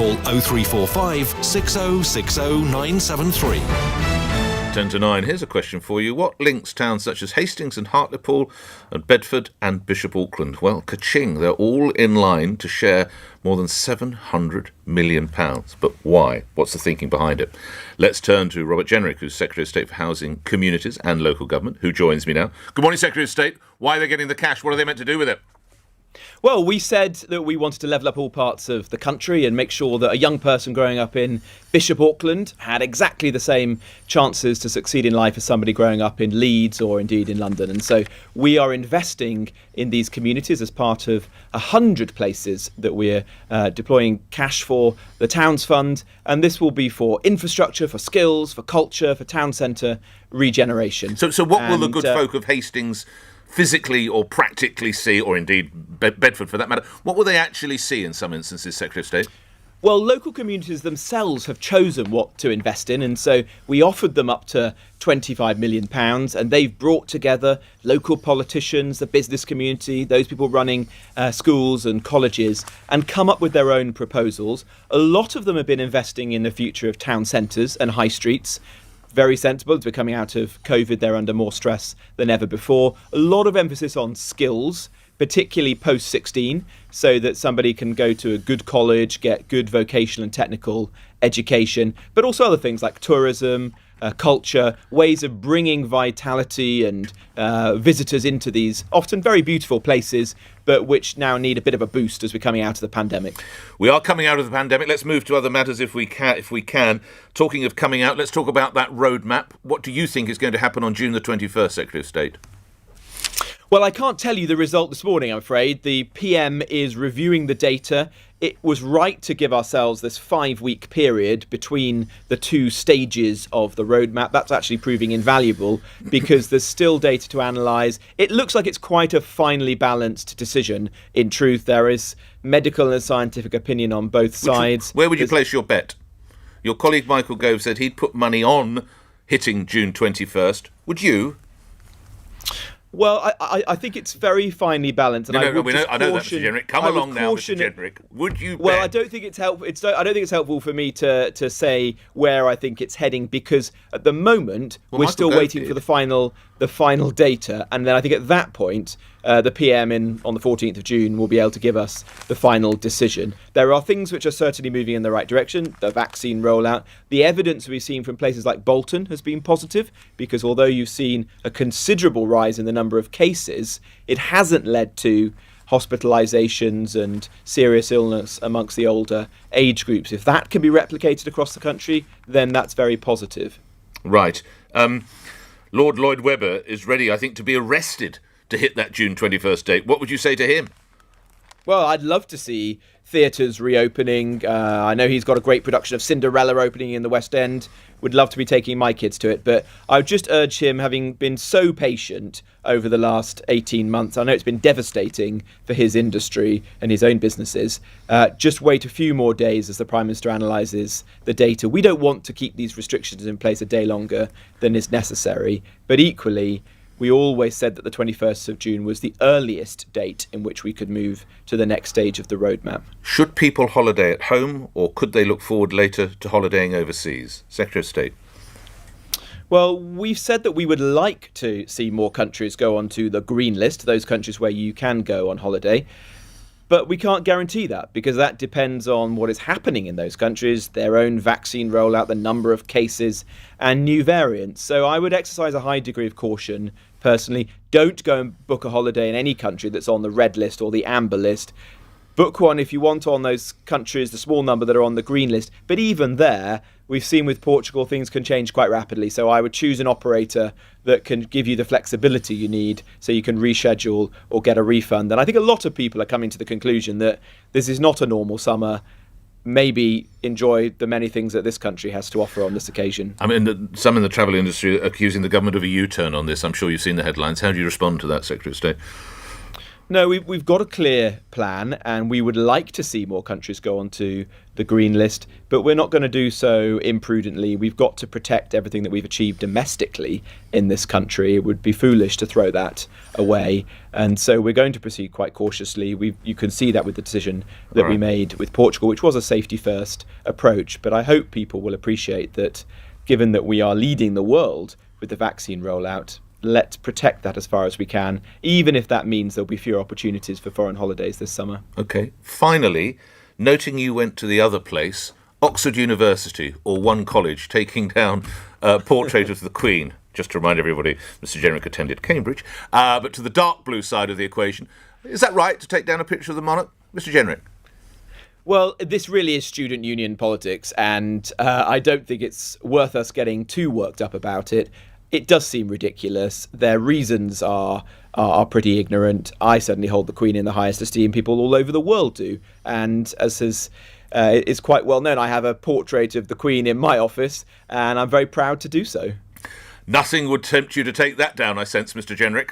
call 0345 6060 973. 10 to 9, here's a question for you. What links towns such as Hastings and Hartlepool and Bedford and Bishop Auckland? Well, ka-ching, they're all in line to share more than £700 million. But why? What's the thinking behind it? Let's turn to Robert Jenrick, who's Secretary of State for Housing, Communities and Local Government, who joins me now. Good morning, Secretary of State. Why are they getting the cash? What are they meant to do with it? Well, we said that we wanted to level up all parts of the country and make sure that a young person growing up in Bishop Auckland had exactly the same chances to succeed in life as somebody growing up in Leeds or indeed in London. And so we are investing in these communities as part of 100 places that we're deploying cash for the Towns Fund. And this will be for infrastructure, for skills, for culture, for town centre regeneration. So what will the good folk of Hastings physically or practically see, or indeed Bedford for that matter, what will they actually see in some instances, Secretary of State? Well, local communities themselves have chosen what to invest in, and so we offered them up to £25 million, and they've brought together local politicians, the business community, those people running schools and colleges, and come up with their own proposals. A lot of them have been investing in the future of town centres and high streets. Very sensible. As we're coming out of COVID, they're under more stress than ever before. A lot of emphasis on skills, particularly post-16, so that somebody can go to a good college, get good vocational and technical education, but also other things like tourism, culture, ways of bringing vitality and visitors into these often very beautiful places, but which now need a bit of a boost as we're coming out of the pandemic. We are coming out of the pandemic. Let's move to other matters if we can. Talking of coming out, let's talk about that roadmap. What do you think is going to happen on June the 21st, Secretary of State? Well, I can't tell you the result this morning, I'm afraid. The PM is reviewing the data. It was right to give ourselves this 5-week period between the two stages of the roadmap. That's actually proving invaluable because there's still data to analyse. It looks like it's quite a finely balanced decision. In truth, there is medical and scientific opinion on both sides. Where would you place your bet? Your colleague Michael Gove said he'd put money on hitting June 21st. Would you? Well, I think it's very finely balanced. And I know that, Mr. Jenrick. Come along now, Mr. Jenrick. Would you bet? Well, I don't think it's helpful. I don't think it's helpful for me to say where I think it's heading because at the moment we're still waiting for the final data, and then I think at that point the PM on the 14th of June will be able to give us the final decision. There are things which are certainly moving in the right direction. The vaccine rollout, the evidence we've seen from places like Bolton has been positive because although you've seen a considerable rise in the number of cases, it hasn't led to hospitalisations and serious illness amongst the older age groups. If that can be replicated across the country, then that's very positive. Right. Lord Lloyd Webber is ready, I think, to be arrested to hit that June 21st date. What would you say to him? Well, I'd love to see theatres reopening. I know he's got a great production of Cinderella opening in the West End. Would love to be taking my kids to it. But I would just urge him, having been so patient over the last 18 months, I know it's been devastating for his industry and his own businesses, just wait a few more days as the Prime Minister analyses the data. We don't want to keep these restrictions in place a day longer than is necessary. But equally, we always said that the 21st of June was the earliest date in which we could move to the next stage of the roadmap. Should people holiday at home or could they look forward later to holidaying overseas? Secretary of State. Well, we've said that we would like to see more countries go onto the green list, those countries where you can go on holiday. But we can't guarantee that because that depends on what is happening in those countries, their own vaccine rollout, the number of cases and new variants. So I would exercise a high degree of caution personally. Don't go and book a holiday in any country that's on the red list or the amber list. Book one if you want on those countries, the small number that are on the green list. But even there, we've seen with Portugal, things can change quite rapidly. So I would choose an operator that can give you the flexibility you need so you can reschedule or get a refund. And I think a lot of people are coming to the conclusion that this is not a normal summer. Maybe enjoy the many things that this country has to offer on this occasion. I mean, some in the travel industry are accusing the government of a U-turn on this. I'm sure you've seen the headlines. How do you respond to that, Secretary of State? No, we've got a clear plan, and we would like to see more countries go onto the green list, but we're not going to do so imprudently. We've got to protect everything that we've achieved domestically in this country. It would be foolish to throw that away, and so we're going to proceed quite cautiously. You can see that with the decision that we made with Portugal, which was a safety-first approach, but I hope people will appreciate that, given that we are leading the world with the vaccine rollout, let's protect that as far as we can, even if that means there'll be fewer opportunities for foreign holidays this summer. OK. Finally, noting you went to the other place, Oxford University, or one college, taking down a portrait of the Queen. Just to remind everybody, Mr. Jenrick attended Cambridge, but to the dark blue side of the equation. Is that right, to take down a picture of the monarch? Mr. Jenrick? Well, this really is student union politics, and I don't think it's worth us getting too worked up about it. It does seem ridiculous. Their reasons are pretty ignorant. I certainly hold the Queen in the highest esteem. People all over the world do. And as is quite well known, I have a portrait of the Queen in my office, and I'm very proud to do so. Nothing would tempt you to take that down, I sense, Mr. Jenrick.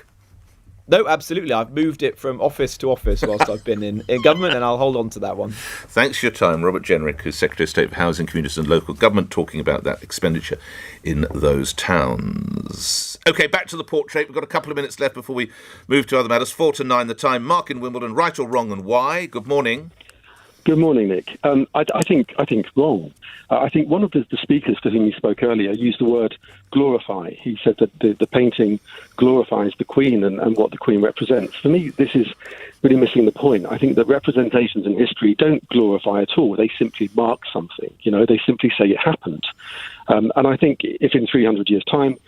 No, absolutely. I've moved it from office to office whilst I've been in government, and I'll hold on to that one. Thanks for your time, Robert Jenrick, who's Secretary of State for Housing, Communities and Local Government, talking about that expenditure in those towns. OK, back to the portrait. We've got a couple of minutes left before we move to other matters. 4 to 9 the time. Mark in Wimbledon, right or wrong, and why? Good morning. Good morning, Nick. I think wrong. I think one of the speakers for whom you spoke earlier used the word glorify. He said that the painting glorifies the Queen and what the Queen represents. For me, this is really missing the point. I think that representations in history don't glorify at all. They simply mark something. They simply say it happened. And I think if in 300 years' time